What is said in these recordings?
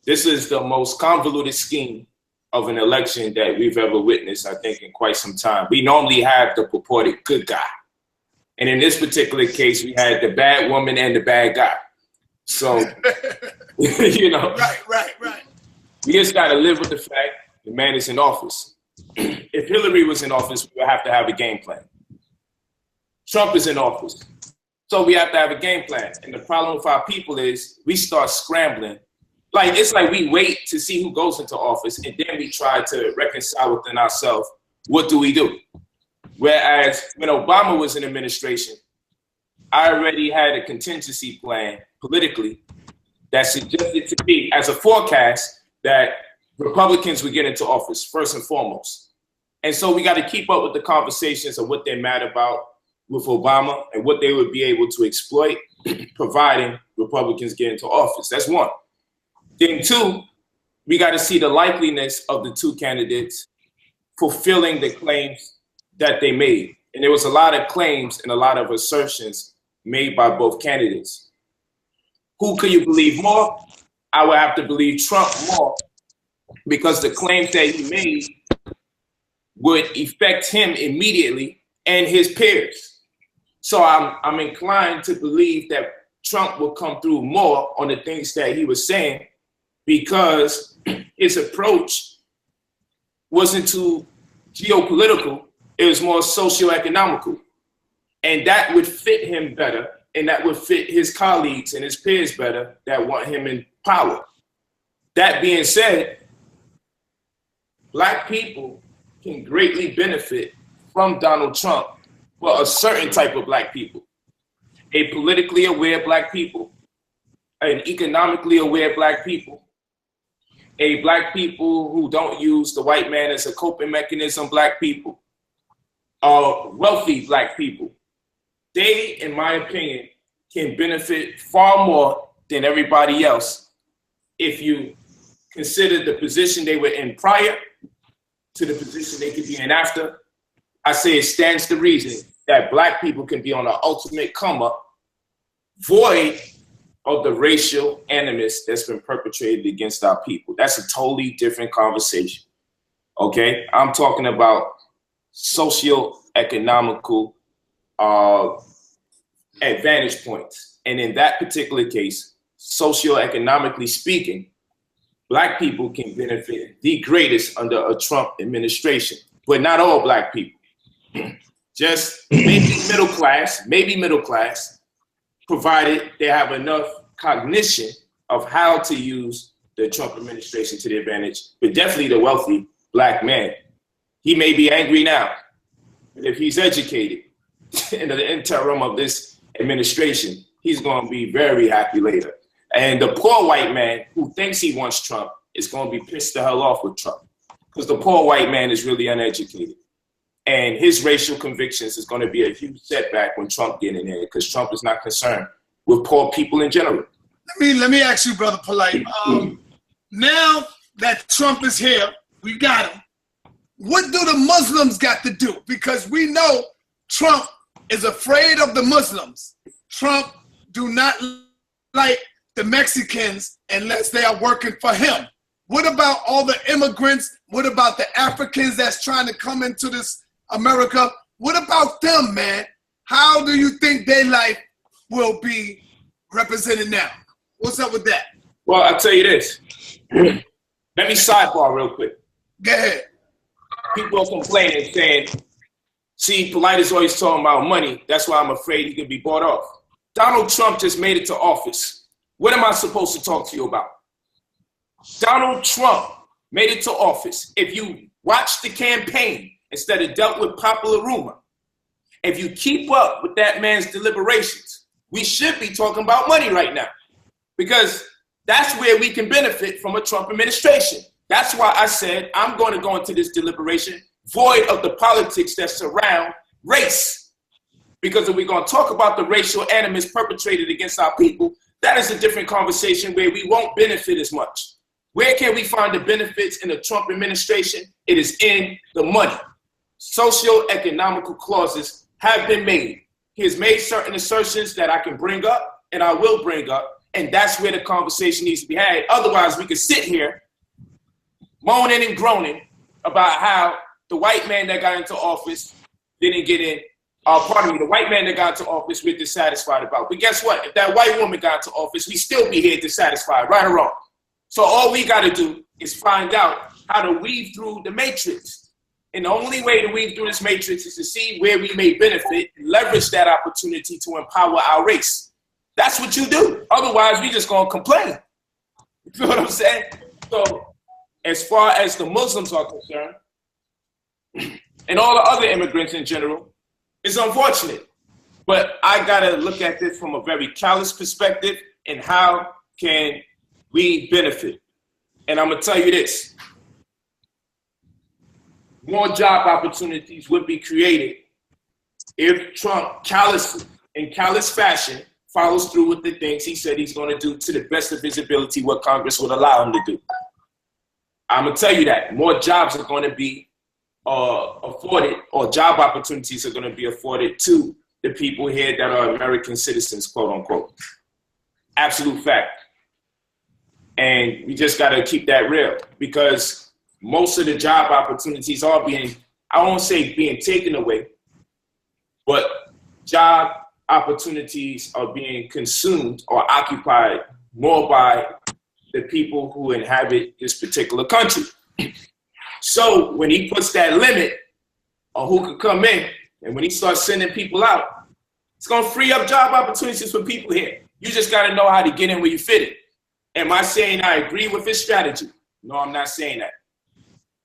This is the most convoluted scheme of an election that we've ever witnessed, I think, in quite some time. We normally have the purported good guy. And in this particular case, we had the bad woman and the bad guy. So, you know. Right. We just got to live with the fact the man is in office. If Hillary was in office, we would have to have a game plan. Trump is in office. So we have to have a game plan. And the problem with our people is we start scrambling. Like, it's like we wait to see who goes into office, and then we try to reconcile within ourselves, what do we do? Whereas when Obama was in administration, I already had a contingency plan politically that suggested to me as a forecast that Republicans would get into office first and foremost. And so we got to keep up with the conversations of what they're mad about with Obama and what they would be able to exploit, providing Republicans get into office. That's one. Then two, we got to see the likeliness of the two candidates fulfilling the claims that they made. And there was a lot of claims and a lot of assertions made by both candidates. Who could you believe more? I would have to believe Trump more, because the claims that he made would affect him immediately and his peers. So I'm inclined to believe that Trump will come through more on the things that he was saying, because his approach wasn't too geopolitical, it was more socioeconomical. And that would fit him better, and that would fit his colleagues and his peers better that want him in power. That being said, Black people can greatly benefit from Donald Trump for a certain type of Black people. A politically aware Black people, an economically aware Black people, a Black people who don't use the white man as a coping mechanism Black people, wealthy Black people. They, in my opinion, can benefit far more than everybody else if you consider the position they were in prior to the position they could be in after. I say it stands to reason that Black people can be on an ultimate come up, void of the racial animus that's been perpetrated against our people. That's a totally different conversation, okay? I'm talking about socio-economical advantage points. And in that particular case, socio-economically speaking, Black people can benefit the greatest under a Trump administration, but not all Black people. Just maybe middle class, provided they have enough cognition of how to use the Trump administration to their advantage, but definitely the wealthy Black man. He may be angry now, but if he's educated in the interim of this administration, he's going to be very happy later. And the poor white man who thinks he wants Trump is going to be pissed the hell off with Trump, because the poor white man is really uneducated. And his racial convictions is going to be a huge setback when Trump gets in there, because Trump is not concerned with poor people in general. Let me ask you, Brother Polite. Now that Trump is here, we got him. What do the Muslims got to do? Because we know Trump is afraid of the Muslims. Trump do not like the Mexicans unless they are working for him. What about all the immigrants? What about the Africans that's trying to come into this America? What about them, man? How do you think their life will be represented now? What's up with that? Well, I'll tell you this. Let me sidebar real quick. Go ahead. People are complaining, saying, see, Polite is always talking about money. That's why I'm afraid he could be bought off. Donald Trump just made it to office. What am I supposed to talk to you about? Donald Trump made it to office. If you watch the campaign instead of dealt with popular rumor, if you keep up with that man's deliberations, we should be talking about money right now, because that's where we can benefit from a Trump administration. That's why I said I'm going to go into this deliberation void of the politics that surround race. Because if we're going to talk about the racial animus perpetrated against our people, that is a different conversation where we won't benefit as much. Where can we find the benefits in the Trump administration? It is in the money. Socio-economical clauses have been made. He has made certain assertions that I can bring up and I will bring up. And that's where the conversation needs to be had. Otherwise, we could sit here moaning and groaning about how the white man that got into office didn't get in. The white man that got into office we're dissatisfied about. But guess what? If that white woman got into office, we still be here dissatisfied, right or wrong. So all we got to do is find out how to weave through the matrix. And the only way to weave through this matrix is to see where we may benefit and leverage that opportunity to empower our race. That's what you do. Otherwise, we just going to complain. You feel what I'm saying? So as far as the Muslims are concerned, and all the other immigrants in general, it's unfortunate. But I got to look at this from a very callous perspective and how can we benefit. And I'm going to tell you this. More job opportunities would be created if Trump in callous fashion follows through with the things he said he's going to do to the best of his ability, what Congress would allow him to do. I'm going to tell you that more jobs are going to be afforded, or job opportunities are going to be afforded to the people here that are American citizens, quote unquote. Absolute fact. And we just got to keep that real, because most of the job opportunities are being, I won't say being taken away, but job opportunities are being consumed or occupied more by the people who inhabit this particular country. So when he puts that limit on who could come in, and when he starts sending people out, it's going to free up job opportunities for people here. You just got to know how to get in where you fit it. Am I saying I agree with his strategy? No, I'm not saying that.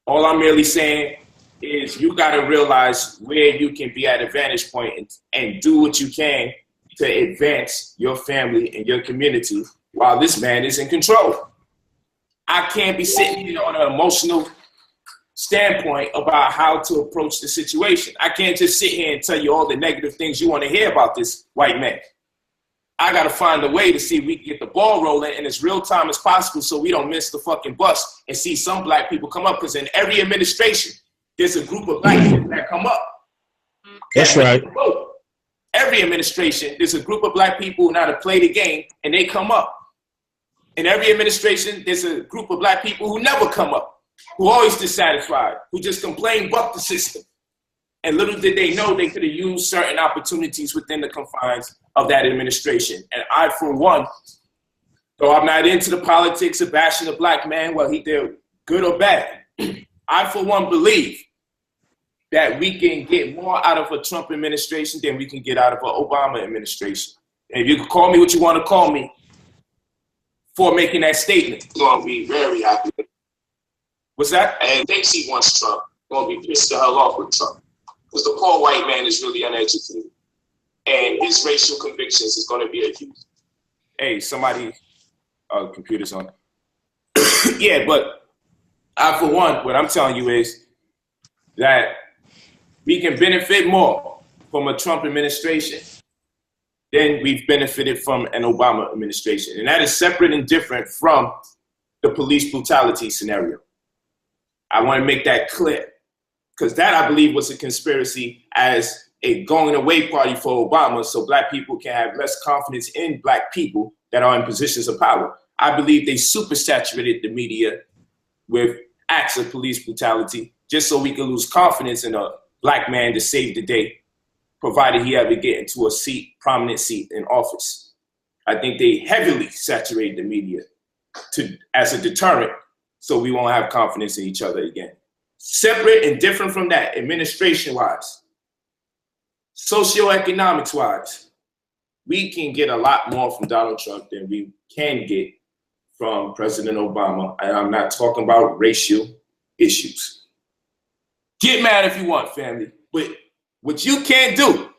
All I'm merely saying is you got to realize where you can be at a vantage point and do what you can to advance your family and your community while this man is in control. I can't be sitting here on an emotional standpoint about how to approach the situation. I can't just sit here and tell you all the negative things you want to hear about this white man. I got to find a way to see if we can get the ball rolling in as real time as possible so we don't miss the fucking bus and see some black people come up, because in every administration, there's a group of black people that come up. That's right. Every administration, there's a group of black people who know how to play the game, and they come up. In every administration, there's a group of black people who never come up, who always dissatisfied, who just complain, buck the system. And little did they know they could have used certain opportunities within the confines of that administration. And I, for one, though I'm not into the politics of bashing a black man, well, he did good or bad, I, for one, believe that we can get more out of a Trump administration than we can get out of an Obama administration. And if you can call me what you want to call me for making that statement, I'm going to be very happy. What's that? And thinks he wants Trump. Going to be pissed the hell off with Trump. Because the poor white man is really uneducated. And his racial convictions is going to be abused. Hey, somebody, computer's on. Yeah, but I, for one, what I'm telling you is that we can benefit more from a Trump administration than we've benefited from an Obama administration. And that is separate and different from the police brutality scenario. I want to make that clear, because that, I believe, was a conspiracy as a going away party for Obama so black people can have less confidence in black people that are in positions of power. I believe they supersaturated the media with acts of police brutality just so we could lose confidence in a black man to save the day, provided he ever get into a seat, prominent seat in office. I think they heavily saturated the media as a deterrent so we won't have confidence in each other again. Separate and different from that, administration-wise, socioeconomics-wise, we can get a lot more from Donald Trump than we can get from President Obama. And I'm not talking about racial issues. Get mad if you want, family. But what you can't do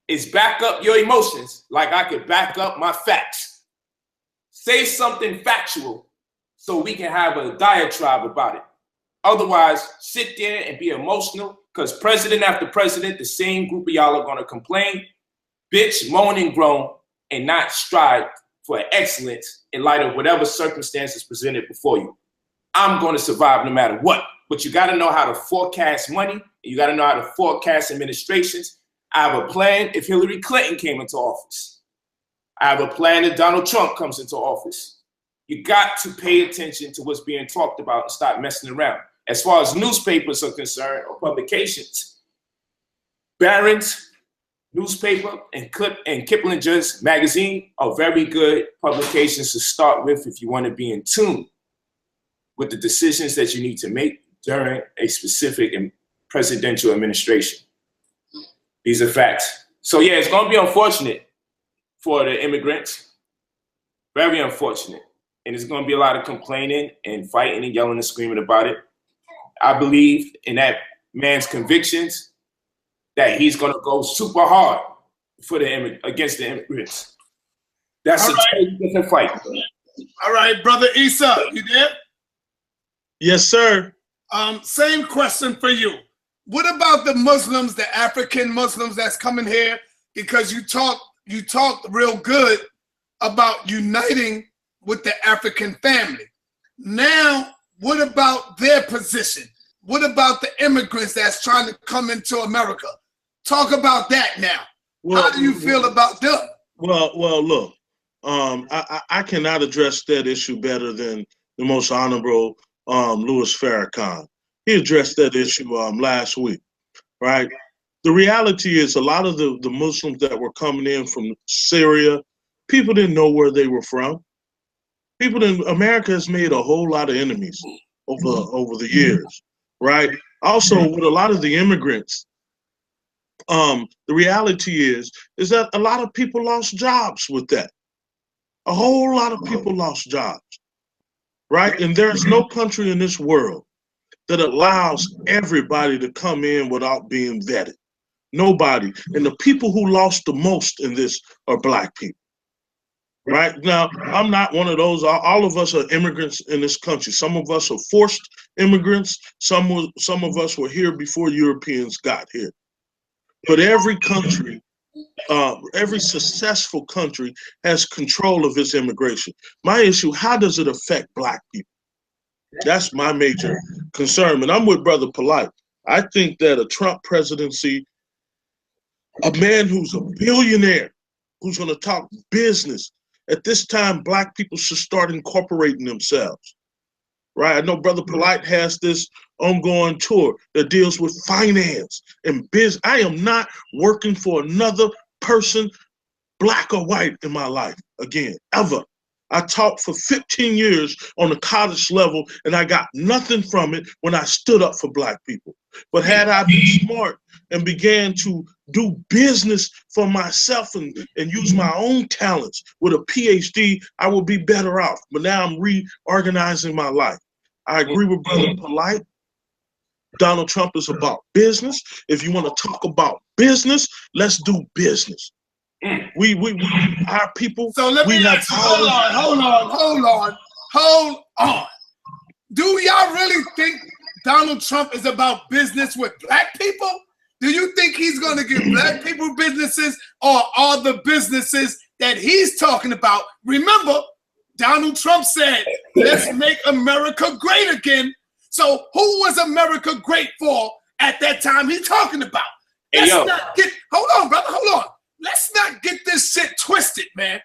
is back up your emotions like I could back up my facts. Say something factual so we can have a diatribe about it. Otherwise, sit there and be emotional, because president after president, the same group of y'all are going to complain, bitch, moan, and groan, and not strive for excellence in light of whatever circumstances presented before you. I'm going to survive no matter what. But you got to know how to forecast money, and you got to know how to forecast administrations. I have a plan if Hillary Clinton came into office. I have a plan if Donald Trump comes into office. You got to pay attention to what's being talked about and stop messing around. As far as newspapers are concerned, or publications, Barron's newspaper and Kiplinger's magazine are very good publications to start with if you want to be in tune with the decisions that you need to make during a specific presidential administration. These are facts. So yeah, it's going to be unfortunate for the immigrants, very unfortunate. And there's going to be a lot of complaining and fighting and yelling and screaming about it. I believe in that man's convictions that he's going to go super hard for against the immigrants. That's a totally different fight. All right, Brother Issa, you there? Yes, sir. Same question for you. What about the Muslims, the African Muslims that's coming here? Because you talked real good about uniting with the African family. Now, what about their position? What about the immigrants that's trying to come into America? Talk about that now. Well, how do you feel about them? Well, look, I cannot address that issue better than the most honorable Louis Farrakhan. He addressed that issue last week, right? The reality is a lot of the Muslims that were coming in from Syria, people didn't know where they were from. America has made a whole lot of enemies over the years, right? Also, with a lot of the immigrants, the reality is that a lot of people lost jobs with that. A whole lot of people lost jobs, right? And there's no country in this world that allows everybody to come in without being vetted. Nobody. And the people who lost the most in this are Black people. Right now, I'm not one of those. All of us are immigrants in this country. Some of us are forced immigrants. Some of us were here before Europeans got here. But every country, every successful country has control of its immigration. My issue: how does it affect Black people? That's my major concern. And I'm with Brother Polite. I think that a Trump presidency, a man who's a billionaire, who's going to talk business. At this time, Black people should start incorporating themselves, right? I know Brother Polite has this ongoing tour that deals with finance and business. I am not working for another person, Black or white, in my life again, ever. I taught for 15 years on the college level, and I got nothing from it when I stood up for Black people. But had I been smart and began to do business for myself and use my own talents with a PhD, I would be better off. But now I'm reorganizing my life. I agree with Brother Polite. Donald Trump is about business. If you want to talk about business, let's do business. We our people. So let me ask you, hold on. Do y'all really think Donald Trump is about business with Black people? Do you think he's going to give Black people businesses, or are the businesses that he's talking about? Remember, Donald Trump said, let's make America great again. So who was America great for at that time he's talking about? Hold on, brother, hold on. Let's not get this shit twisted, man.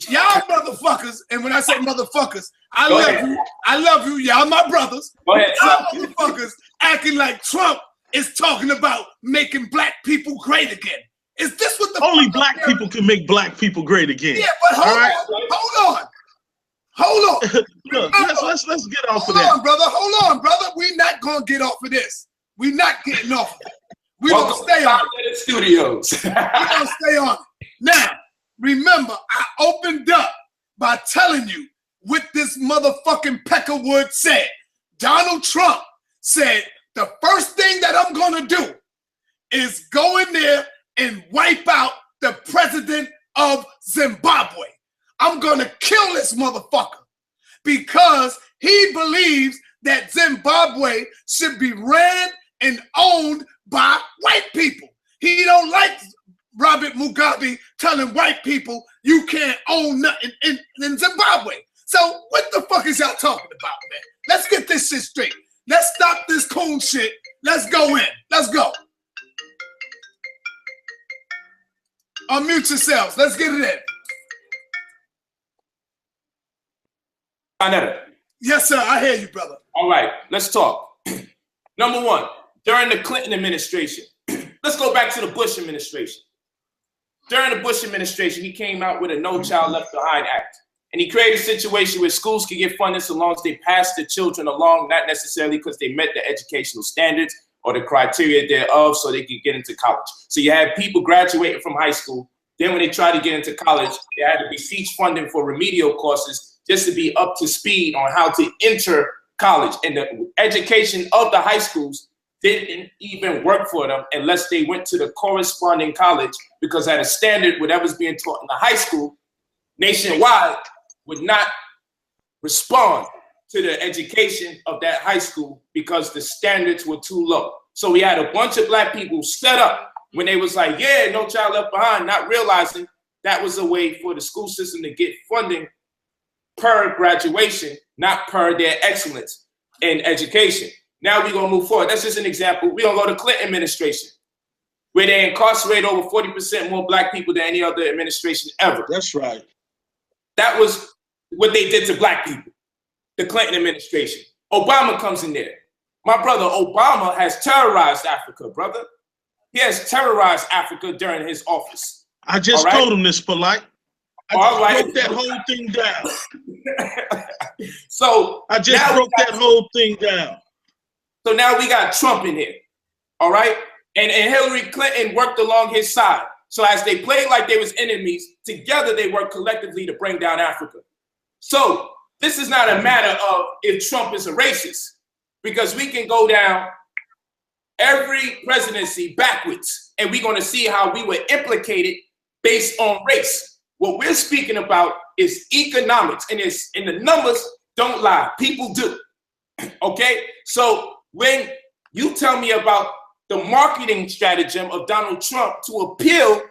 Y'all motherfuckers, and when I say motherfuckers, I love you, y'all my brothers. Y'all motherfuckers acting like Trump is talking about making Black people great again. Is this what the only Black people can make Black people great again? Yeah, but hold on. Look, let's get off of that. Hold on, brother. We're not gonna get off of this. We're not getting off of it. We're gonna stay on it. Studios. We're gonna stay on it. Now, remember, I opened up by telling you what this motherfucking Peckerwood said. Donald Trump said, the first thing that I'm gonna do is go in there and wipe out the president of Zimbabwe. I'm gonna kill this motherfucker because he believes that Zimbabwe should be ran and owned by white people. He don't like Robert Mugabe telling white people you can't own nothing in Zimbabwe. So what the fuck is y'all talking about, man? Let's get this shit straight. Let's stop this coon shit. Let's go in. Let's go. Unmute yourselves. Let's get it in. Arnetta. Yes, sir. I hear you, brother. All right, let's talk. Number one, during the Clinton administration, let's go back to the Bush administration. During the Bush administration, he came out with a No Child Left Behind Act. And he created a situation where schools could get funded so long as they passed the children along, not necessarily because they met the educational standards or the criteria thereof, so they could get into college. So you had people graduating from high school. Then when they tried to get into college, they had to beseech funding for remedial courses just to be up to speed on how to enter college. And the education of the high schools didn't even work for them unless they went to the corresponding college, because at a standard, whatever's being taught in the high school nationwide would not respond to the education of that high school because the standards were too low. So we had a bunch of black people set up when they was like, yeah, No Child Left Behind, not realizing that was a way for the school system to get funding per graduation, not per their excellence in education. Now we're gonna move forward. That's just an example. We're gonna go to Clinton administration, where they incarcerate over 40% more black people than any other administration ever. That's right. That was what they did to black people, the Clinton administration. Obama comes in there. My brother, Obama has terrorized Africa, brother. He has terrorized Africa during his office. I just told him this, Polite. I just broke that whole thing down. So I just broke that whole thing down. So now we got Trump in here, all right? And Hillary Clinton worked along his side. So as they played like they was enemies, together they worked collectively to bring down Africa. So this is not a matter of if Trump is a racist, because we can go down every presidency backwards and we're gonna see how we were implicated based on race. What we're speaking about is economics, and the numbers don't lie. People do, okay? So when you tell me about the marketing stratagem of Donald Trump to appeal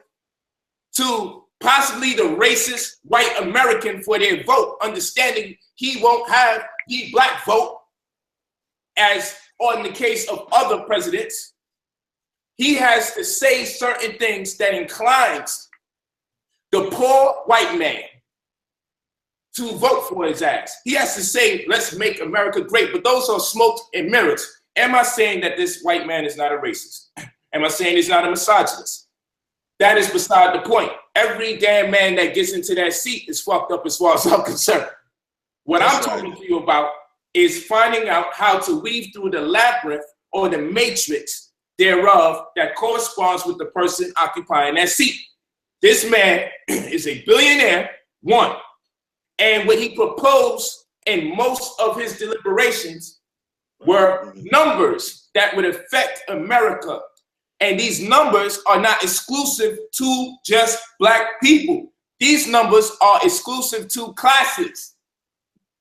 to possibly the racist white American for their vote, understanding he won't have the black vote, as on the case of other presidents, he has to say certain things that inclines the poor white man to vote for his ass. He has to say, let's make America great, but those are smoke and mirrors. Am I saying that this white man is not a racist? Am I saying he's not a misogynist? That is beside the point. Every damn man that gets into that seat is fucked up as far as I'm concerned. What I'm talking to you about is finding out how to weave through the labyrinth or the matrix thereof that corresponds with the person occupying that seat. This man is a billionaire, one. And what he proposed in most of his deliberations were numbers that would affect America. And these numbers are not exclusive to just black people. These numbers are exclusive to classes.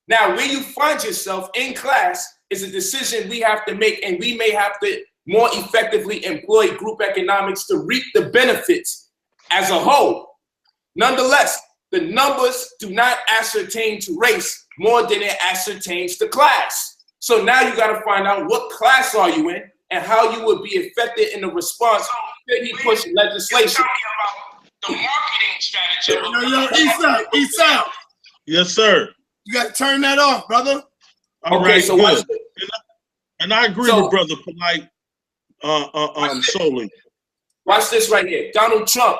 Now, where you find yourself in class is a decision we have to make, and we may have to more effectively employ group economics to reap the benefits as a whole. Nonetheless, the numbers do not ascertain to race more than it ascertains to class. So now you got to find out what class are you in and how you would be affected in the response that he pushed legislation. The marketing strategy. Yo, Eastside. Yes, sir. You got to turn that off, brother. All right, so good. And I agree with Brother Polite solely. Watch this right here. Donald Trump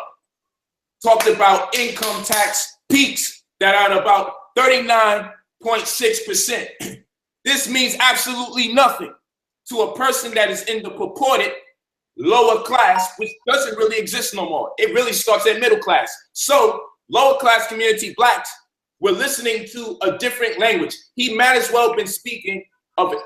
talked about income tax peaks that are at about 39.6%. This means absolutely nothing to a person that is in the purported lower class, which doesn't really exist no more. It really starts at middle class. So lower class community, blacks, we're listening to a different language. He might as well have been speaking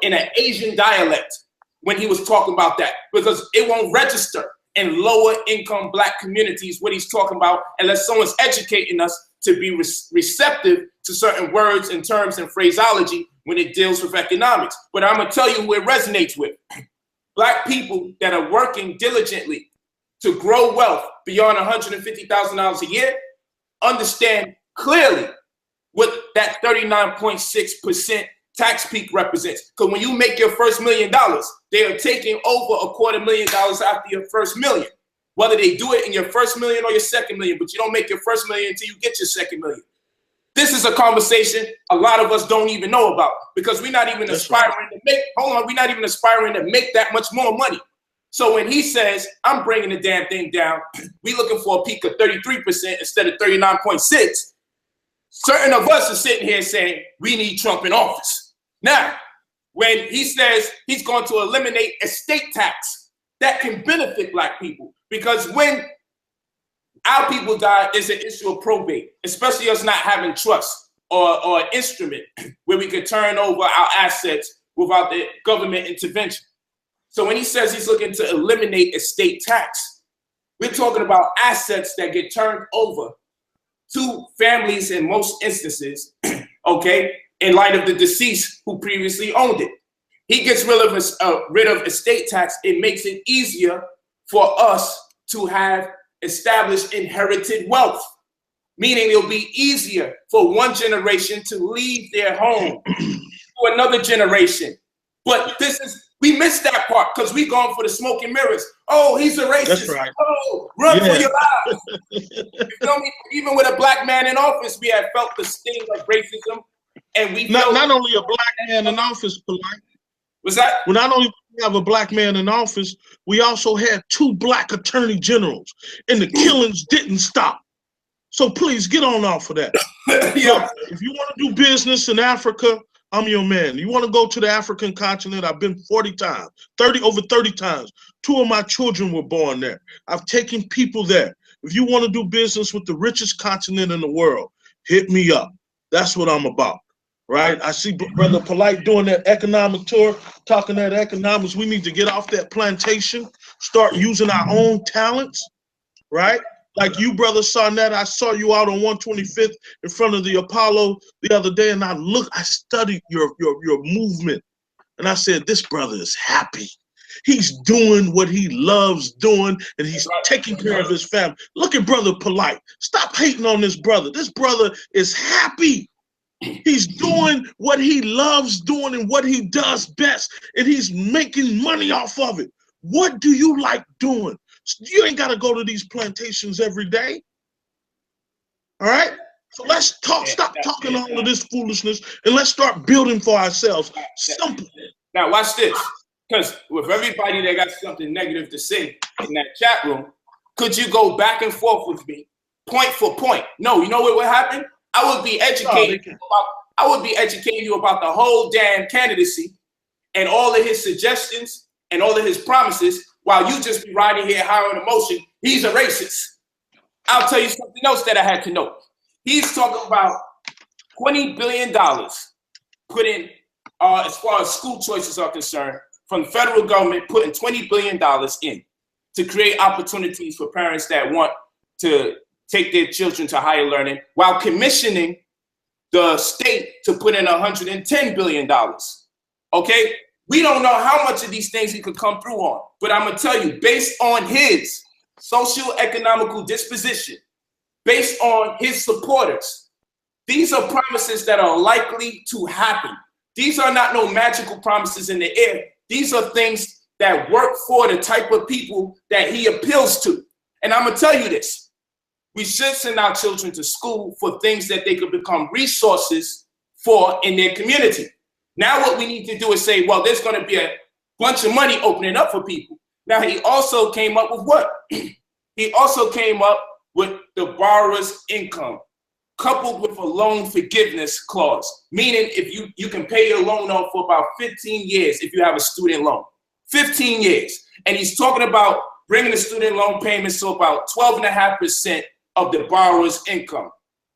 in an Asian dialect when he was talking about that, because it won't register in lower income black communities what he's talking about unless someone's educating us to be receptive to certain words and terms and phraseology when it deals with economics. But I'm gonna tell you who it resonates with. Black people that are working diligently to grow wealth beyond $150,000 a year understand clearly what that 39.6% tax peak represents. Because when you make your first $1 million, they are taking over $250,000 after your first million. Whether they do it in your first million or your second million, but you don't make your first million until you get your second million. This is a conversation a lot of us don't even know about because we're not even aspiring to make, we're not even aspiring to make that much more money. So when he says, I'm bringing the damn thing down, we looking for a peak of 33% instead of 39.6, certain of us are sitting here saying, we need Trump in office. Now, when he says he's going to eliminate estate tax, that can benefit Black people because when our people die, there's an issue of probate, especially us not having trust or an instrument where we could turn over our assets without the government intervention. So when he says he's looking to eliminate estate tax, we're talking about assets that get turned over to families in most instances, okay, in light of the deceased who previously owned it. He gets rid of estate tax. It makes it easier for us to have established inherited wealth, meaning it'll be easier for one generation to leave their home to another generation. But we missed that part because we gone for the smoke and mirrors. Oh, he's a racist. That's right. Oh, run for your lives. You feel me? Even with a Black man in office, we have felt the sting of racism. And we not only a Black man in office, Polite. What's that? Well, not only do we have a Black man in office, we also had 2 Black attorney generals, and the killings didn't stop. So please get on off of that. Yeah. If you want to do business in Africa, I'm your man. You want to go to the African continent? I've been 40 times, over 30 times. 2 of my children were born there. I've taken people there. If you want to do business with the richest continent in the world, hit me up. That's what I'm about. Right? I see Brother Polite doing that economic tour, talking that economics. We need to get off that plantation, start using our own talents, right? Like you, Brother Sarnett, I saw you out on 125th in front of the Apollo the other day, and I studied your movement, and I said, this brother is happy. He's doing what he loves doing, and he's taking care of his family. Look at Brother Polite. Stop hating on this brother. This brother is happy. He's doing what he loves doing and what he does best, and he's making money off of it. What do you like doing? You ain't got to go to these plantations every day. All right? So let's talk. Stop talking all of this foolishness, and let's start building for ourselves. Simple. Now watch this, because with everybody that got something negative to say in that chat room, could you go back and forth with me, point for point? No, you know what would happen? I would be educating you about the whole damn candidacy and all of his suggestions and all of his promises while you just be riding here high on emotion. He's a racist. I'll tell you something else that I had to know. He's talking about $20 billion put in, as far as school choices are concerned, from the federal government putting $20 billion in to create opportunities for parents that want to take their children to higher learning while commissioning the state to put in $110 billion. Okay? We don't know how much of these things he could come through on, but I'm gonna tell you, based on his socio-economical disposition, based on his supporters, these are promises that are likely to happen. These are not no magical promises in the air. These are things that work for the type of people that he appeals to. And I'm gonna tell you this. We should send our children to school for things that they could become resources for in their community. Now what we need to do is say, well, there's going to be a bunch of money opening up for people. Now he also came up with what? He also came up with the borrower's income coupled with a loan forgiveness clause, meaning if you can pay your loan off for about 15 years if you have a student loan, 15 years. And he's talking about bringing the student loan payments to about 12.5% of the borrower's income,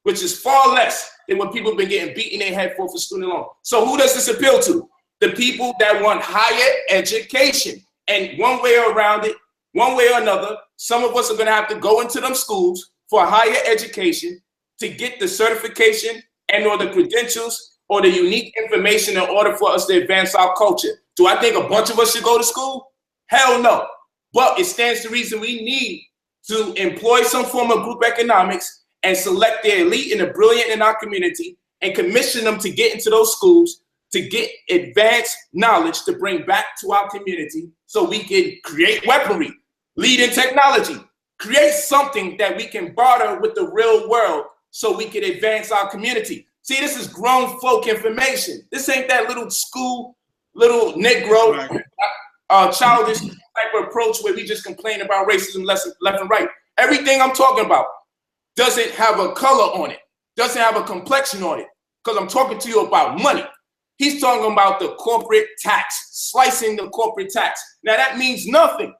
which is far less than what people have been getting beaten their head for student loan. So who does this appeal to? The people that want higher education. And one way around it, one way or another, some of us are gonna have to go into them schools for higher education to get the certification and or the credentials or the unique information in order for us to advance our culture. Do I think a bunch of us should go to school? Hell no. But it stands to reason we need to employ some form of group economics and select the elite and the brilliant in our community and commission them to get into those schools to get advanced knowledge to bring back to our community so we can create weaponry, lead in technology, create something that we can barter with the real world so we can advance our community. See, this is grown folk information. This ain't that little school, little Negro, childish type of approach where we just complain about racism left and right. Everything I'm talking about doesn't have a color on it, doesn't have a complexion on it, because I'm talking to you about money. He's talking about the corporate tax, slicing the corporate tax. Now that means nothing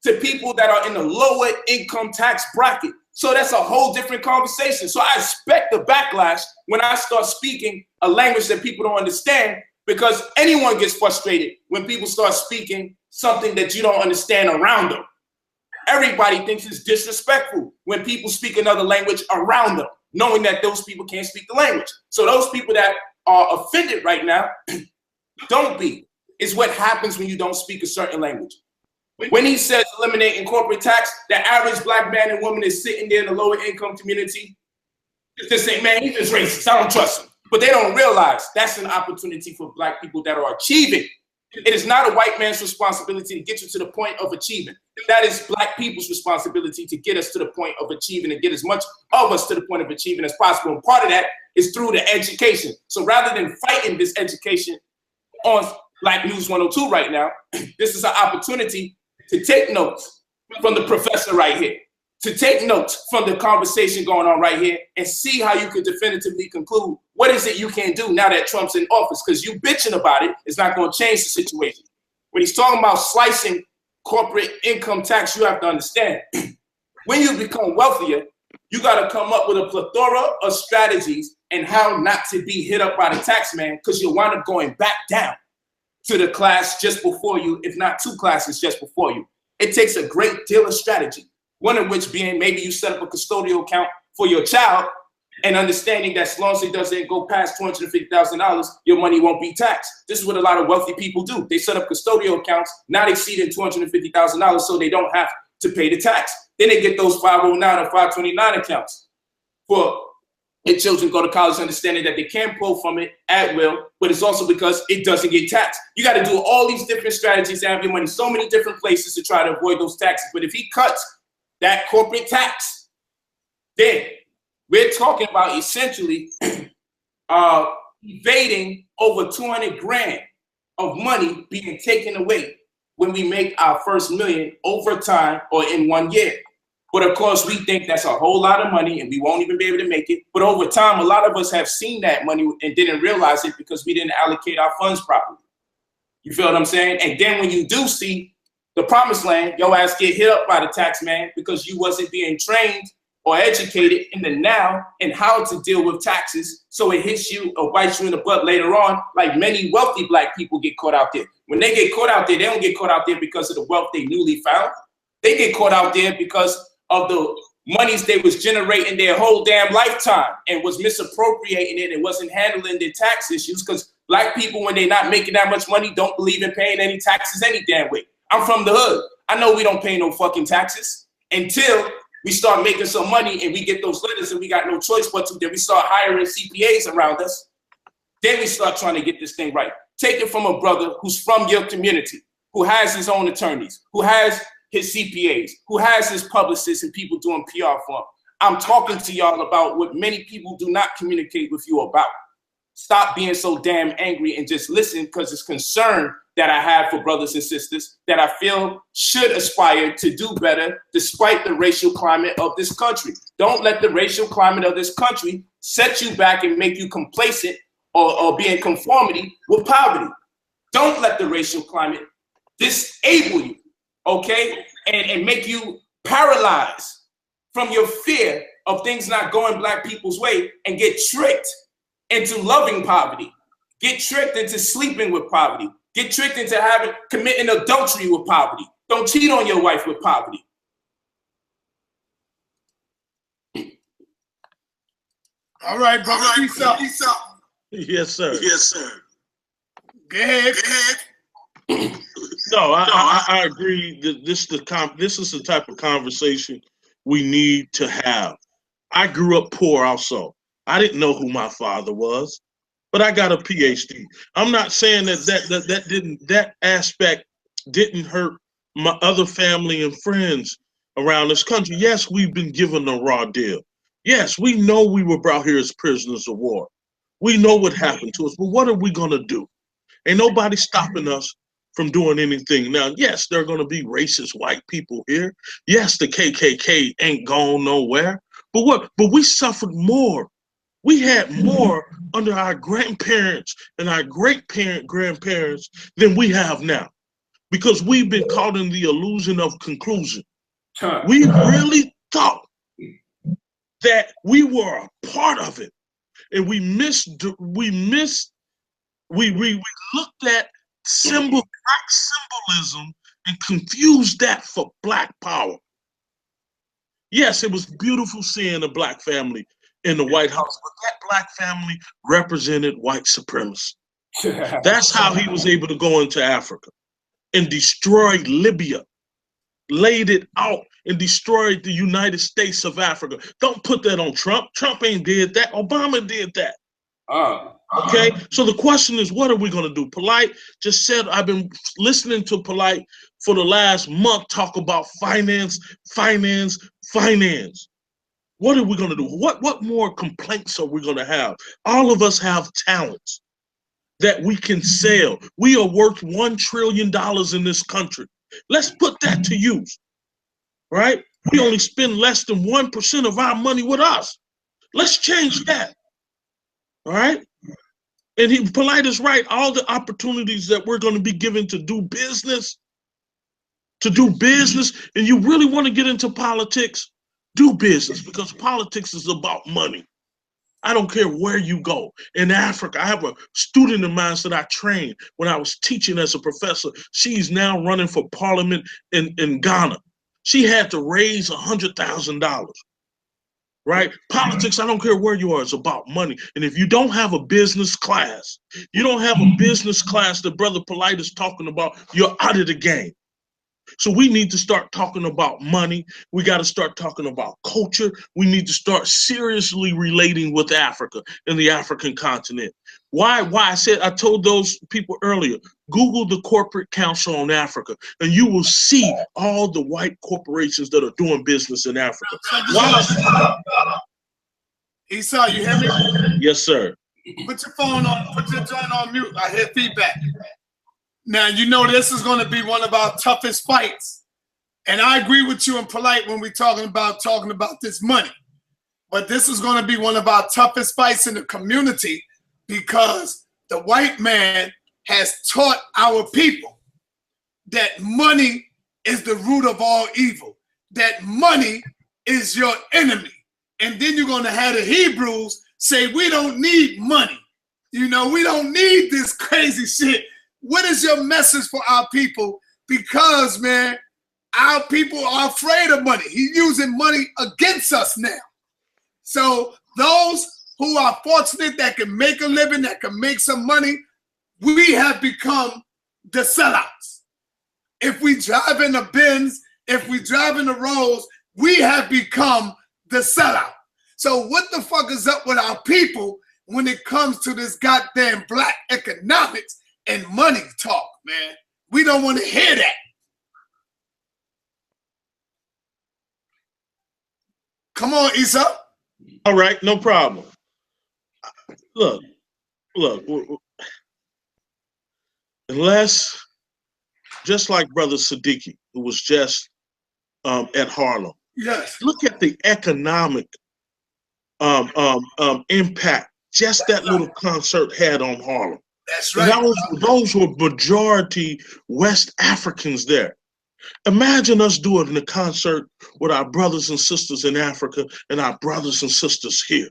to people that are in the lower income tax bracket. So that's a whole different conversation. So I expect the backlash when I start speaking a language that people don't understand, because anyone gets frustrated when people start speaking something that you don't understand around them. Everybody thinks it's disrespectful when people speak another language around them, knowing that those people can't speak the language. So those people that are offended right now, don't be. It's what happens when you don't speak a certain language. When he says eliminating corporate tax, the average black man and woman is sitting there in the lower income community, just saying, man, he's just racist, I don't trust him. But they don't realize that's an opportunity for black people that are achieving. It is not a white man's responsibility to get you to the point of achieving. That is black people's responsibility to get us to the point of achieving and get as much of us to the point of achieving as possible. And part of that is through the education. So rather than fighting this education on Black News 102 right now, this is an opportunity to take notes from the professor right here, to take notes from the conversation going on right here and see how you could definitively conclude what is it you can do now that Trump's in office, because you bitching about it is not going to change the situation. When he's talking about slicing corporate income tax, you have to understand, when you become wealthier, you got to come up with a plethora of strategies and how not to be hit up by the tax man, because you'll wind up going back down to the class just before you, if not two classes just before you. It takes a great deal of strategy, one of which being maybe you set up a custodial account for your child and understanding that as long as it doesn't go past $250,000, your money won't be taxed. This is what a lot of wealthy people do. They set up custodial accounts not exceeding $250,000 so they don't have to pay the tax. Then they get those 509 or 529 accounts for their children go to college, understanding that they can pull from it at will, but it's also because it doesn't get taxed. You got to do all these different strategies and have your money so many different places to try to avoid those taxes. But if he cuts that corporate tax, then we're talking about essentially evading over 200 grand of money being taken away when we make our first million over time or in 1 year. But of course, we think that's a whole lot of money and we won't even be able to make it. But over time, a lot of us have seen that money and didn't realize it because we didn't allocate our funds properly. You feel what I'm saying? And then when you do see the promised land, your ass get hit up by the tax man because you wasn't being trained or educated in the now and how to deal with taxes. So it hits you or bites you in the butt later on, like many wealthy black people get caught out there. When they get caught out there, they don't get caught out there because of the wealth they newly found. They get caught out there because of the monies they was generating their whole damn lifetime and was misappropriating it and wasn't handling their tax issues, because black people, when they're not making that much money, don't believe in paying any taxes any damn way. I'm from the hood. I know we don't pay no fucking taxes until we start making some money and we get those letters and we got no choice but to. Then we start hiring CPAs around us. Then we start trying to get this thing right. Take it from a brother who's from your community, who has his own attorneys, who has his CPAs, who has his publicists and people doing PR for him. I'm talking to y'all about what many people do not communicate with you about. Stop being so damn angry and just listen, because it's concern that I have for brothers and sisters that I feel should aspire to do better despite the racial climate of this country. Don't let the racial climate of this country set you back and make you complacent or be in conformity with poverty. Don't let the racial climate disable you, okay? And make you paralyzed from your fear of things not going black people's way and get tricked into loving poverty, get tricked into sleeping with poverty, get tricked into committing adultery with poverty. Don't cheat on your wife with poverty. All right, brother. Peace up. Yes, sir. Yes, sir. Go ahead. No, I agree that this is the type of conversation we need to have. I grew up poor also. I didn't know who my father was, but I got a PhD. I'm not saying that aspect didn't hurt my other family and friends around this country. Yes, we've been given a raw deal. Yes, we know we were brought here as prisoners of war. We know what happened to us, but what are we going to do? Ain't nobody stopping us from doing anything. Now, yes, there are going to be racist white people here. Yes, the KKK ain't gone nowhere. But what? But we suffered more. We had more under our grandparents and our grandparents than we have now, because we've been caught in the illusion of conclusion. We really thought that we were a part of it, and we looked at black symbolism and confused that for black power. Yes, it was beautiful seeing a black family in the White House, but that black family represented white supremacy. That's how he was able to go into Africa and destroy Libya, laid it out and destroyed the United States of Africa. Don't put that on Trump. Trump ain't did that. Obama did that. Okay, so the question is, what are we going to do? Polite just said, I've been listening to Polite for the last month talk about finance. What are we going to do? What more complaints are we going to have? All of us have talents that we can sell. We are worth $1 trillion in this country. Let's put that to use, right? We only spend less than 1% of our money with us. Let's change that, all right? And Polite is right. All the opportunities that we're going to be given to do business, and you really want to get into politics, do business, because politics is about money. I don't care where you go. In Africa, I have a student of mine that I trained when I was teaching as a professor. She's now running for parliament in Ghana. She had to raise $100,000. Right? Politics, I don't care where you are, it's about money. And if you don't have a business class, that Brother Polite is talking about, you're out of the game. So we need to start talking about money. We got to start talking about culture. We need to start seriously relating with Africa and the African continent. Why? I told those people earlier, Google the Corporate Council on Africa, and you will see all the white corporations that are doing business in Africa. Esau, you hear me? Yes, sir. Put your phone on, put your joint on mute. I hear feedback. Now, you know this is going to be one of our toughest fights. And I agree with you and Polite when we're talking about this money. But this is going to be one of our toughest fights in the community, because the white man has taught our people that money is the root of all evil, that money is your enemy. And then you're going to have the Hebrews say, we don't need money. You know, we don't need this crazy shit. What is your message for our people? Because, man, our people are afraid of money. He's using money against us now. So those who are fortunate that can make a living, that can make some money, we have become the sellouts. If we drive in the Benz, if we drive in the Rolls, we have become the sellout. So what the fuck is up with our people when it comes to this goddamn black economics and money talk, man? We don't want to hear that. Come on, Issa. All right, no problem. Look, unless, just like Brother Siddiqui, who was just at Harlem. Yes. Look at the economic impact just that little concert had on Harlem. That's right. And those were majority West Africans there. Imagine us doing a concert with our brothers and sisters in Africa and our brothers and sisters here.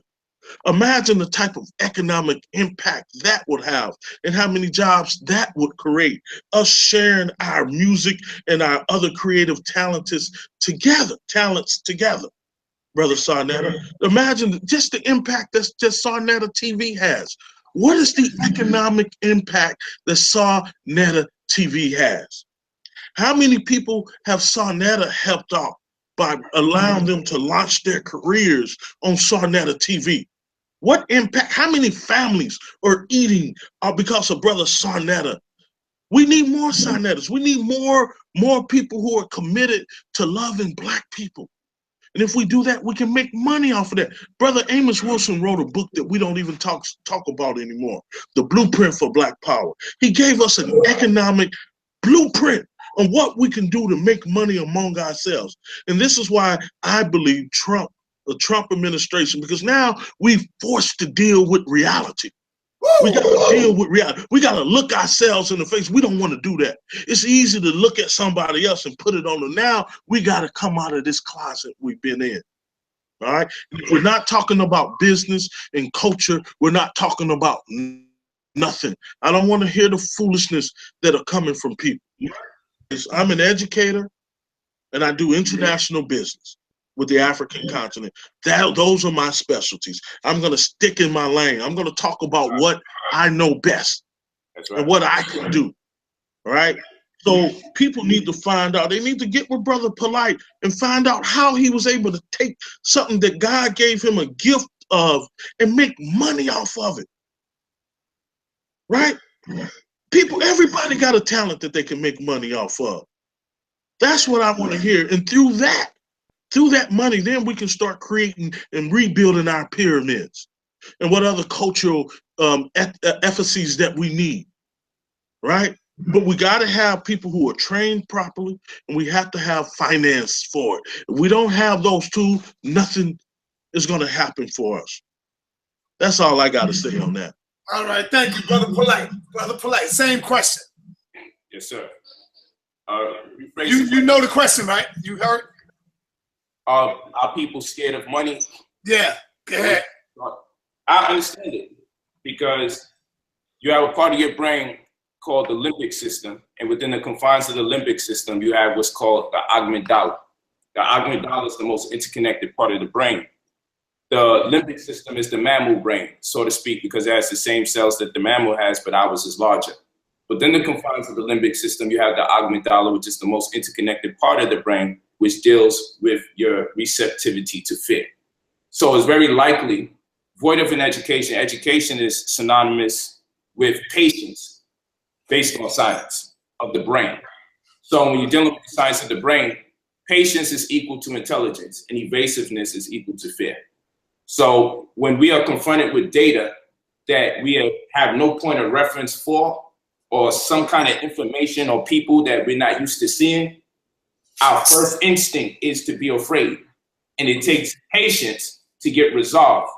Imagine the type of economic impact that would have and how many jobs that would create. Us sharing our music and our other creative talents together, Brother Sarnetta. Imagine just the impact that just Sarnetta TV has. What is the economic impact that Sarnetta TV has? How many people have Sarnetta helped out by allowing them to launch their careers on Sarnetta TV? What impact, how many families are eating because of Brother Sarnetta? We need more Sarnettas. We need more people who are committed to loving Black people. And if we do that, we can make money off of that. Brother Amos Wilson wrote a book that we don't even talk about anymore, The Blueprint for Black Power. He gave us an economic blueprint on what we can do to make money among ourselves. And this is why I believe the Trump administration, because now we've forced to deal with reality. We got to deal with reality. We got to look ourselves in the face. We don't want to do that. It's easy to look at somebody else and put it on them. Now we got to come out of this closet we've been in. All right. If we're not talking about business and culture, we're not talking about nothing. I don't want to hear the foolishness that are coming from people. I'm an educator and I do international business with the African continent. Those are my specialties. I'm going to stick in my lane. I'm going to talk about what I know best. That's right. And what I can do. All right. So people need to find out. They need to get with Brother Polite and find out how he was able to take something that God gave him a gift of and make money off of it. Right? Everybody got a talent that they can make money off of. That's what I want to hear. And through that money, then we can start creating and rebuilding our pyramids and what other cultural efficies that we need, right? But we got to have people who are trained properly, and we have to have finance for it. If we don't have those two, nothing is going to happen for us. That's all I got to say on that. All right, thank you, Brother Polite. Brother Polite, same question. Yes, sir. You know the question, right? You heard? Are people scared of money? Yeah, go ahead. I understand it because you have a part of your brain called the limbic system, and within the confines of the limbic system, you have what's called the amygdala. The amygdala is the most interconnected part of the brain. The limbic system is the mammal brain, so to speak, because it has the same cells that the mammal has, but ours is larger. Within the confines of the limbic system, you have the amygdala, which is the most interconnected part of the brain, which deals with your receptivity to fear. So it's very likely, void of an education, education is synonymous with patience based on science of the brain. So when you're dealing with the science of the brain, patience is equal to intelligence and evasiveness is equal to fear. So when we are confronted with data that we have no point of reference for, or some kind of information or people that we're not used to seeing, our first instinct is to be afraid. And it takes patience to get resolved.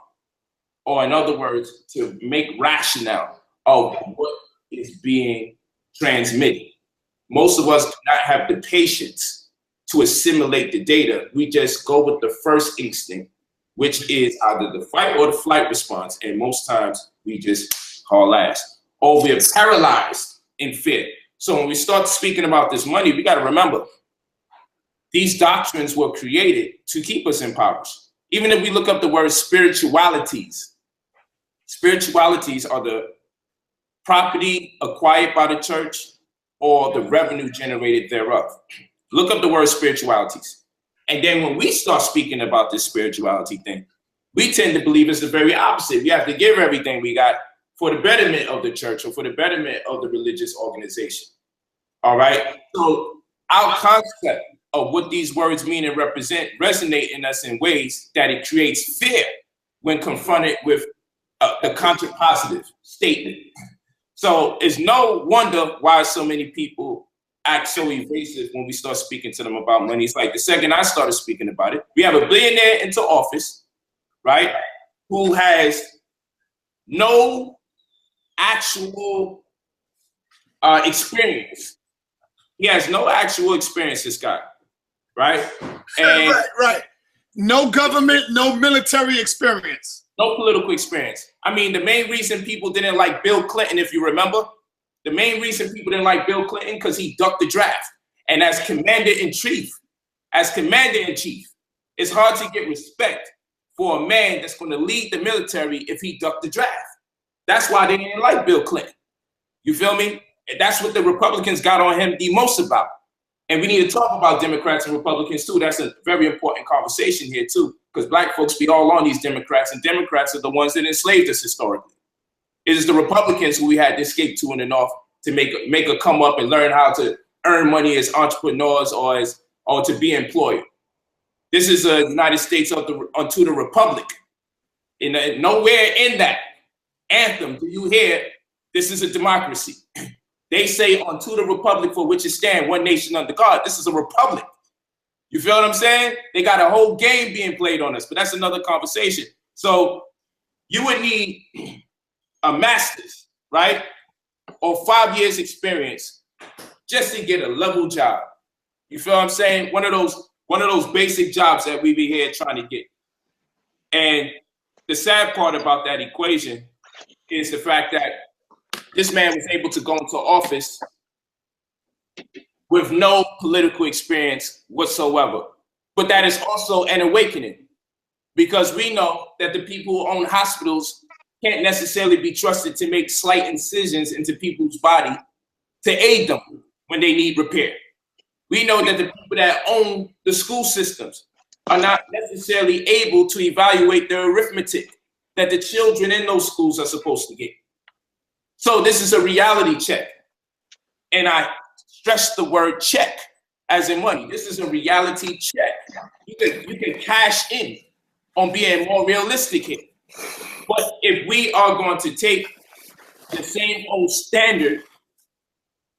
Or in other words, to make rationale of what is being transmitted. Most of us do not have the patience to assimilate the data. We just go with the first instinct, which is either the fight or the flight response. And most times we just haul ass. Or we're paralyzed in fear. So when we start speaking about this money, we got to remember, these doctrines were created to keep us impoverished. Even if we look up the word spiritualities, spiritualities are the property acquired by the church or the revenue generated thereof. Look up the word spiritualities. And then when we start speaking about this spirituality thing, we tend to believe it's the very opposite. We have to give everything we got for the betterment of the church or for the betterment of the religious organization. All right? So our concept of what these words mean and represent resonate in us in ways that it creates fear when confronted with the contrapositive statement. So it's no wonder why so many people act so evasive when we start speaking to them about money. It's like the second I started speaking about it, we have a billionaire into office, right, who has no actual experience. He has no actual experience, this guy, right? And right. No government, no military experience. No political experience. I mean, the main reason people didn't like Bill Clinton, if you remember, the main reason people didn't like Bill Clinton because he ducked the draft. And as commander-in-chief, it's hard to get respect for a man that's going to lead the military if he ducked the draft. That's why they didn't like Bill Clinton. You feel me? And that's what the Republicans got on him the most about. And we need to talk about Democrats and Republicans too. That's a very important conversation here too, because black folks be all on these Democrats, and Democrats are the ones that enslaved us historically. It is the Republicans who we had to escape to in the North to make a come up and learn how to earn money as entrepreneurs or to be employed. This is a United States unto the Republic. And nowhere in that anthem do you hear this is a democracy. They say unto the Republic for which it stands, one nation under God. This is a republic. You feel what I'm saying? They got a whole game being played on us, but that's another conversation. So you would need a master's, right? Or 5 years experience just to get a level job. You feel what I'm saying? One of those basic jobs that we be here trying to get. And the sad part about that equation is the fact that this man was able to go into office with no political experience whatsoever. But that is also an awakening, because we know that the people who own hospitals can't necessarily be trusted to make slight incisions into people's body to aid them when they need repair. We know that the people that own the school systems are not necessarily able to evaluate the arithmetic that the children in those schools are supposed to get. So this is a reality check. And I stress the word check as in money. This is a reality check. You can cash in on being more realistic here. But if we are going to take the same old standard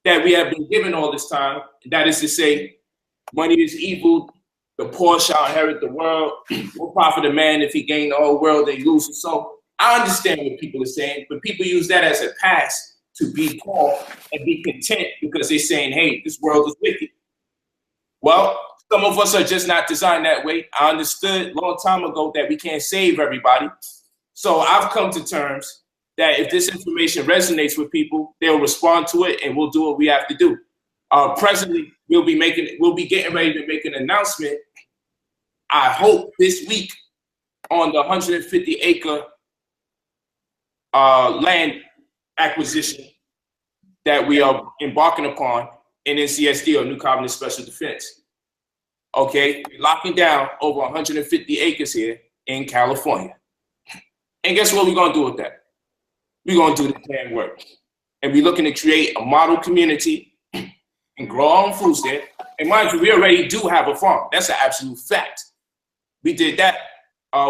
that we have been given all this time, that is to say, money is evil, the poor shall inherit the world, what profit a man if he gain the whole world and lose it? So I understand what people are saying, but people use that as a pass to be poor and be content because they're saying, hey, this world is wicked. Well, some of us are just not designed that way. I understood a long time ago that we can't save everybody. So I've come to terms that if this information resonates with people, they'll respond to it and we'll do what we have to do. Presently, we'll be getting ready to make an announcement, I hope this week, on the 150-acre land acquisition that we are embarking upon in NCSD, or New Covenant Special Defense. Okay, locking down over 150 acres here in California. And guess what we're gonna do with that? We're gonna do the damn work. And we're looking to create a model community and grow our own foods there. And mind you, we already do have a farm. That's an absolute fact. We did that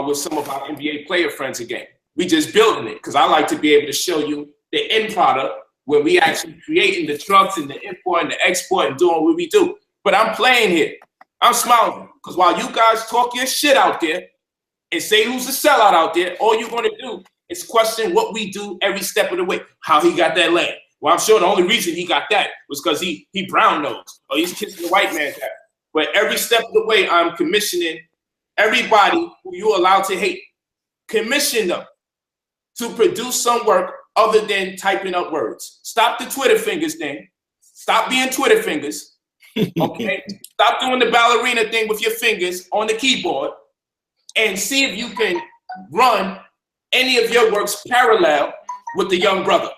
with some of our NBA player friends again. We just building it, because I like to be able to show you the end product where we actually creating the trucks and the import and the export and doing what we do. But I'm playing here. I'm smiling, because while you guys talk your shit out there and say who's the sellout out there, all you're going to do is question what we do every step of the way. How he got that land. Well, I'm sure the only reason he got that was because he brown nosed, or he's kissing the white man's ass. But every step of the way, I'm commissioning everybody who you allowed to hate, commission them to produce some work other than typing up words. Stop the Twitter fingers thing. Stop being Twitter fingers. Okay? Stop doing the ballerina thing with your fingers on the keyboard, and see if you can run any of your works parallel with the young brother.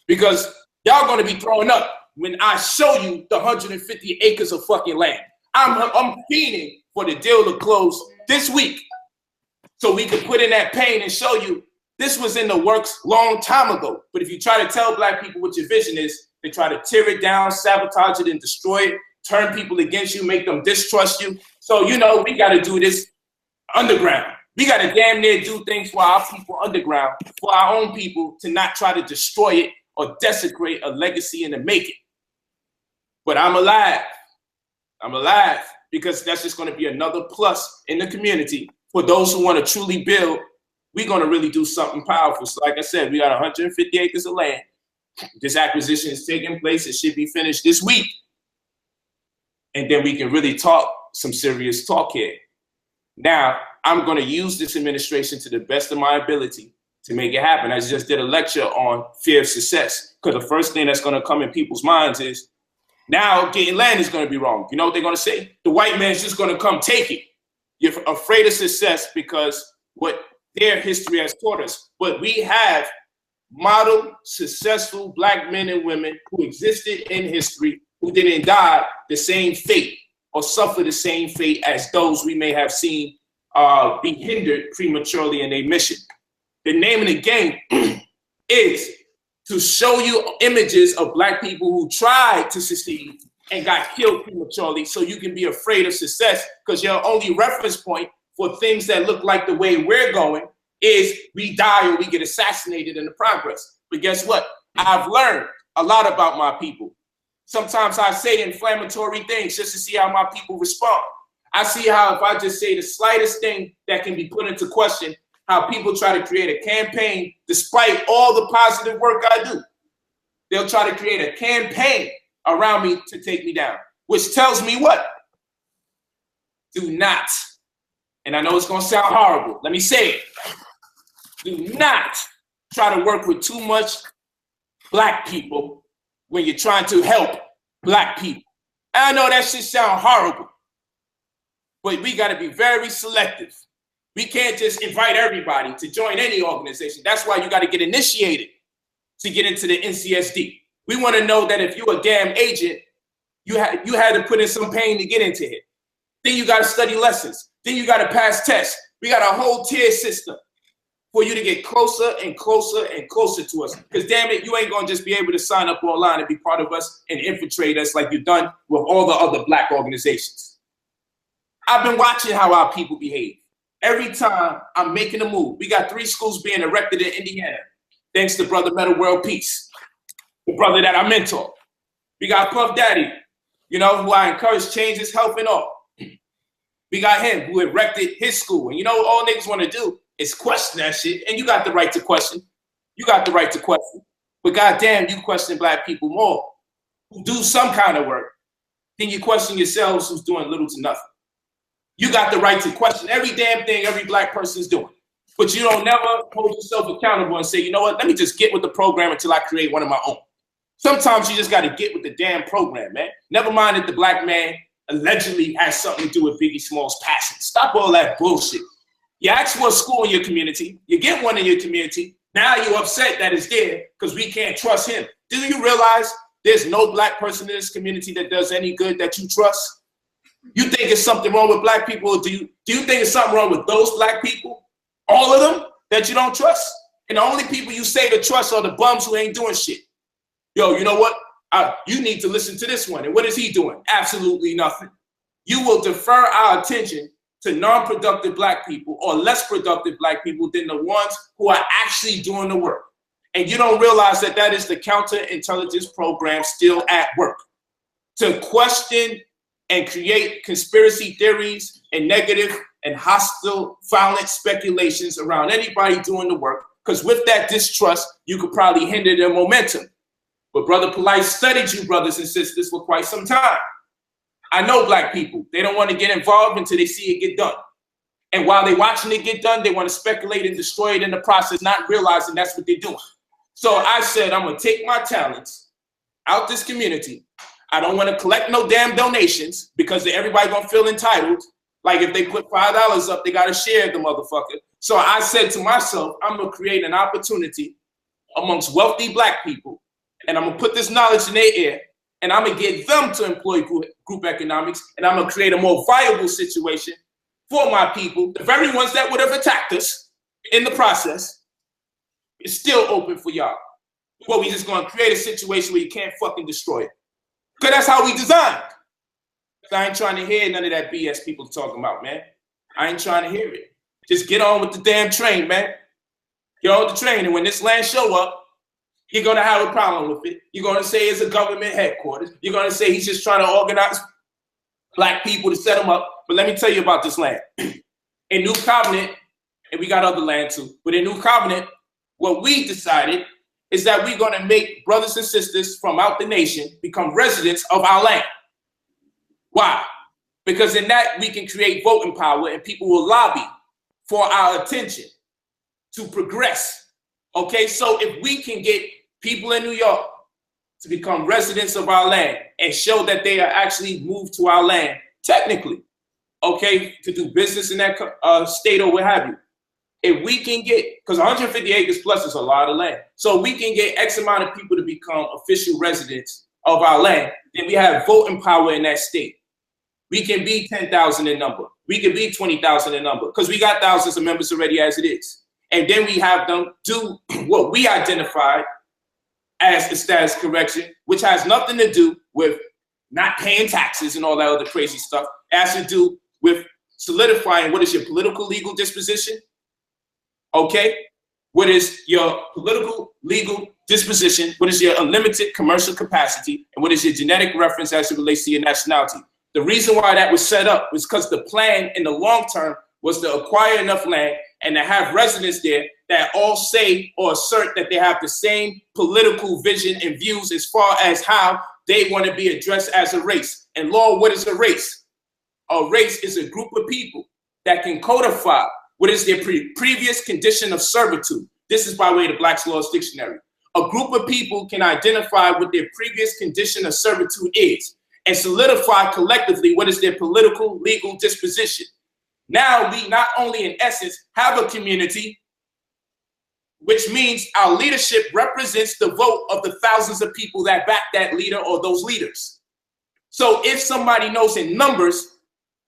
Because y'all gonna be throwing up when I show you the 150 acres of fucking land. I'm fiending for the deal to close this week, so we can put in that pain and show you this was in the works long time ago. But if you try to tell black people what your vision is, they try to tear it down, sabotage it, and destroy it, turn people against you, make them distrust you. So, you know, we got to do this underground. We got to damn near do things for our people underground, for our own people, to not try to destroy it or desecrate a legacy in the making. But I'm alive. I'm alive, because that's just going to be another plus in the community for those who want to truly build. We're going to really do something powerful. So like I said, we got 150 acres of land. This acquisition is taking place. It should be finished this week. And then we can really talk some serious talk here. Now, I'm going to use this administration to the best of my ability to make it happen. I just did a lecture on fear of success, because the first thing that's going to come in people's minds is, now getting land is going to be wrong. You know what they're going to say? The white man's just going to come take it. You're afraid of success because what their history has taught us. But we have model, successful black men and women who existed in history, who didn't die the same fate or suffer the same fate as those we may have seen be hindered prematurely in their mission. The name of the game is to show you images of black people who tried to succeed and got killed prematurely, so you can be afraid of success, because your only reference point for things that look like the way we're going is we die or we get assassinated in the progress. But guess what? I've learned a lot about my people. Sometimes I say inflammatory things just to see how my people respond. I see how if I just say the slightest thing that can be put into question, how people try to create a campaign despite all the positive work I do. They'll try to create a campaign around me to take me down, which tells me what? Do not, and I know it's gonna sound horrible, let me say it. Do not try to work with too much Black people when you're trying to help Black people. And I know that shit sound horrible, but we gotta be very selective. We can't just invite everybody to join any organization. That's why you gotta get initiated to get into the NCSD. We wanna know that if you're a damn agent, you had to put in some pain to get into it. Then you gotta study lessons. Then you gotta pass tests. We got a whole tier system for you to get closer and closer and closer to us. Because damn it, you ain't gonna just be able to sign up online and be part of us and infiltrate us like you've done with all the other Black organizations. I've been watching how our people behave. Every time I'm making a move, we got 3 schools being erected in Indiana, thanks to Brother Meta World Peace, the brother that I mentor. We got Puff Daddy, you know, who I encourage change his health and all. We got him who erected his school. And you know what all niggas want to do is question that shit. And you got the right to question. You got the right to question. But goddamn, you question Black people more who do some kind of work than you question yourselves who's doing little to nothing. You got the right to question every damn thing every Black person's doing. But you don't never hold yourself accountable and say, you know what, let me just get with the program until I create one of my own. Sometimes you just got to get with the damn program, man. Never mind that the Black man allegedly has something to do with Biggie Small's passing. Stop all that bullshit. You ask for a school in your community, you get one in your community, now you're upset that it's there because we can't trust him. Do you realize there's no Black person in this community that does any good that you trust? You think there's something wrong with Black people? Or do you think there's something wrong with those Black people? All of them that you don't trust? And the only people you say to trust are the bums who ain't doing shit. Yo, you know what? You need to listen to this one. And what is he doing? Absolutely nothing. You will defer our attention to non-productive Black people or less productive Black people than the ones who are actually doing the work. And you don't realize that that is the counterintelligence program still at work. To question and create conspiracy theories and negative and hostile, violent speculations around anybody doing the work. Because with that distrust, you could probably hinder their momentum. But Brother Polite studied you, brothers and sisters, for quite some time. I know Black people, they don't want to get involved until they see it get done. And while they're watching it get done, they want to speculate and destroy it in the process, not realizing that's what they're doing. So I said, I'm going to take my talents out this community. I don't want to collect no damn donations because everybody going to feel entitled. Like if they put $5 up, they got to share the motherfucker. So I said to myself, I'm going to create an opportunity amongst wealthy Black people. And I'm going to put this knowledge in their ear. And I'm going to get them to employ group economics. And I'm going to create a more viable situation for my people. The very ones that would have attacked us in the process is still open for y'all. Well, we just going to create a situation where you can't fucking destroy it. Because that's how we designed. I ain't trying to hear none of that BS people talking about, man. I ain't trying to hear it. Just get on with the damn train, man. Get on with the train. And when this land show up, you're going to have a problem with it. You're going to say it's a government headquarters. You're going to say he's just trying to organize Black people to set them up. But let me tell you about this land. In New Covenant, and we got other land too, but in New Covenant, what we decided is that we're going to make brothers and sisters from out the nation become residents of our land. Why? Because in that, we can create voting power and people will lobby for our attention to progress. Okay, so if we can get people in New York to become residents of our land and show that they are actually moved to our land, technically, okay, to do business in that state or what have you. If we can get, because 150 acres plus is a lot of land, so we can get X amount of people to become official residents of our land, then we have voting power in that state. We can be 10,000 in number. We can be 20,000 in number because we got thousands of members already as it is. And then we have them do what we identified as the status correction, which has nothing to do with not paying taxes and all that other crazy stuff. It has to do with solidifying what is your political legal disposition, okay? What is your political legal disposition? What is your unlimited commercial capacity? And what is your genetic reference as it relates to your nationality? The reason why that was set up was because the plan in the long term was to acquire enough land and to have residents there that all say or assert that they have the same political vision and views as far as how they want to be addressed as a race. And law, what is a race? A race is a group of people that can codify what is their previous condition of servitude. This is by way of the Black's Laws Dictionary. A group of people can identify what their previous condition of servitude is and solidify collectively what is their political legal disposition. Now we not only in essence have a community, which means our leadership represents the vote of the thousands of people that back that leader or those leaders. So if somebody knows in numbers,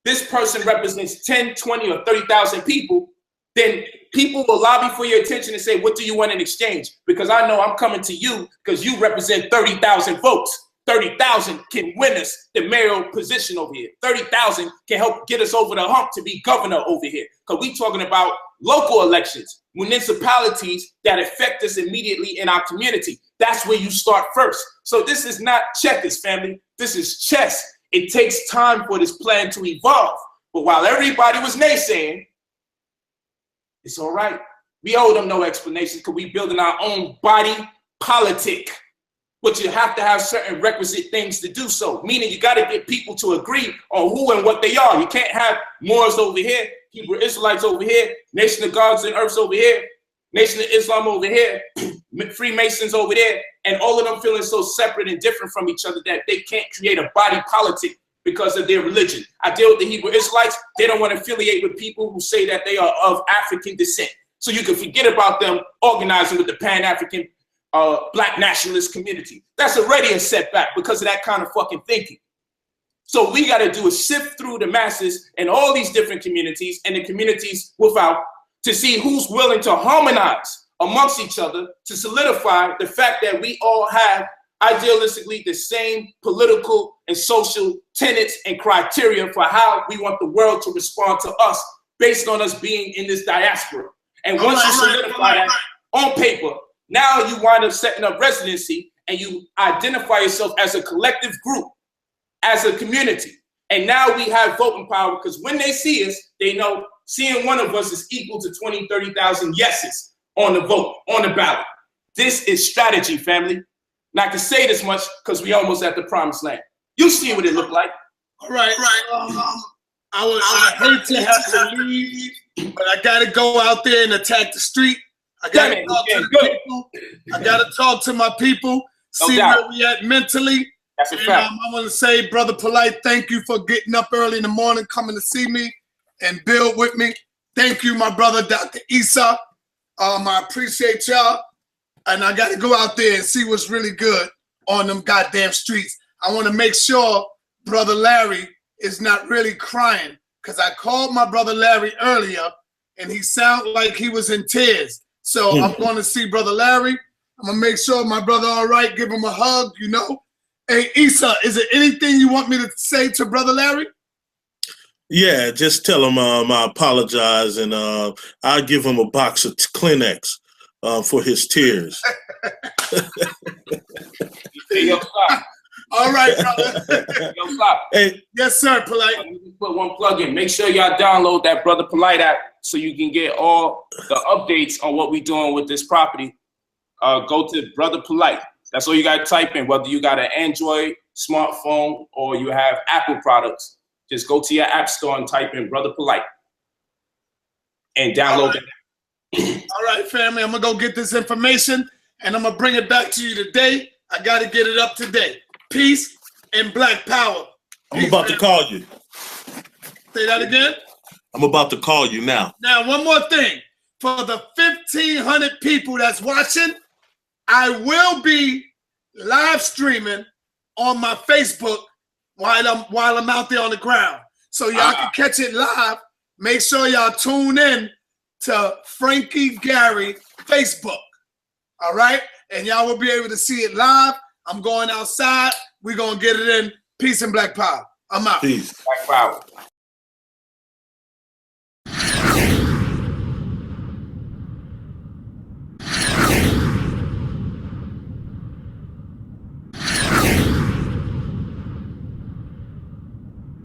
this person represents 10, 20, or 30,000 people, then people will lobby for your attention and say, what do you want in exchange? Because I know I'm coming to you because you represent 30,000 votes. 30,000 can win us the mayoral position over here. 30,000 can help get us over the hump to be governor over here. Because we talking about local elections, municipalities that affect us immediately in our community. That's where you start first. So this is not checkers, family. This is chess. It takes time for this plan to evolve. But while everybody was naysaying, it's all right. We owe them no explanations because we building our own body politic. But you have to have certain requisite things to do so, meaning you got to get people to agree on who and what they are. You can't have Moors over here, Hebrew Israelites over here, Nation of Gods and Earths over here, Nation of Islam over here, Freemasons over there, and all of them feeling so separate and different from each other that they can't create a body politic because of their religion. I deal with the Hebrew Israelites. They don't want to affiliate with people who say that they are of African descent. So you can forget about them organizing with the Pan-African Black nationalist community. That's already a setback because of that kind of fucking thinking. So we got to do is sift through the masses and all these different communities and the communities without to see who's willing to harmonize amongst each other to solidify the fact that we all have idealistically the same political and social tenets and criteria for how we want the world to respond to us based on us being in this diaspora. And once you solidify that on paper, now you wind up setting up residency and you identify yourself as a collective group, as a community. And now we have voting power because when they see us, they know seeing one of us is equal to 20, 30,000 yeses on the vote, on the ballot. This is strategy, family. And I can say this much because we almost at the promised land. You see what it looked like. All right. I hate to have to leave, but I got to go out there and attack the street. I got to talk to the people. I got to talk to my people, see where we at mentally. That's a fact. I want to say, Brother Polite, thank you for getting up early in the morning, coming to see me and build with me. Thank you, my brother, Dr. Issa. I appreciate y'all. And I got to go out there and see what's really good on them goddamn streets. I want to make sure Brother Larry is not really crying because I called my brother Larry earlier and he sounded like he was in tears. So I'm going to see Brother Larry. I'm going to make sure my brother all right, give him a hug, you know. Hey, Issa, is there anything you want me to say to Brother Larry? Yeah, just tell him I apologize and I'll give him a box of Kleenex for his tears. Yo, stop. All right, brother. Yo, stop. Hey. Yes, sir, Polite. Put one plug in. Make sure y'all download that Brother Polite app so you can get all the updates on what we're doing with this property. Go to Brother Polite. That's all you got to type in, whether you got an Android smartphone or you have Apple products. Just go to your app store and type in Brother Polite and download it. All right, family, I'm going to go get this information and I'm going to bring it back to you today. I got to get it up today. Peace and black power. I'm about to call you. Say that again? I'm about to call you now. Now, one more thing. For the 1,500 people that's watching, I will be live streaming on my Facebook while I'm out there on the ground. So y'all can catch it live. Make sure y'all tune in to Frankie Gary Facebook. All right? And y'all will be able to see it live. I'm going outside. We're going to get it in Peace and black power. I'm out. Peace. Black power.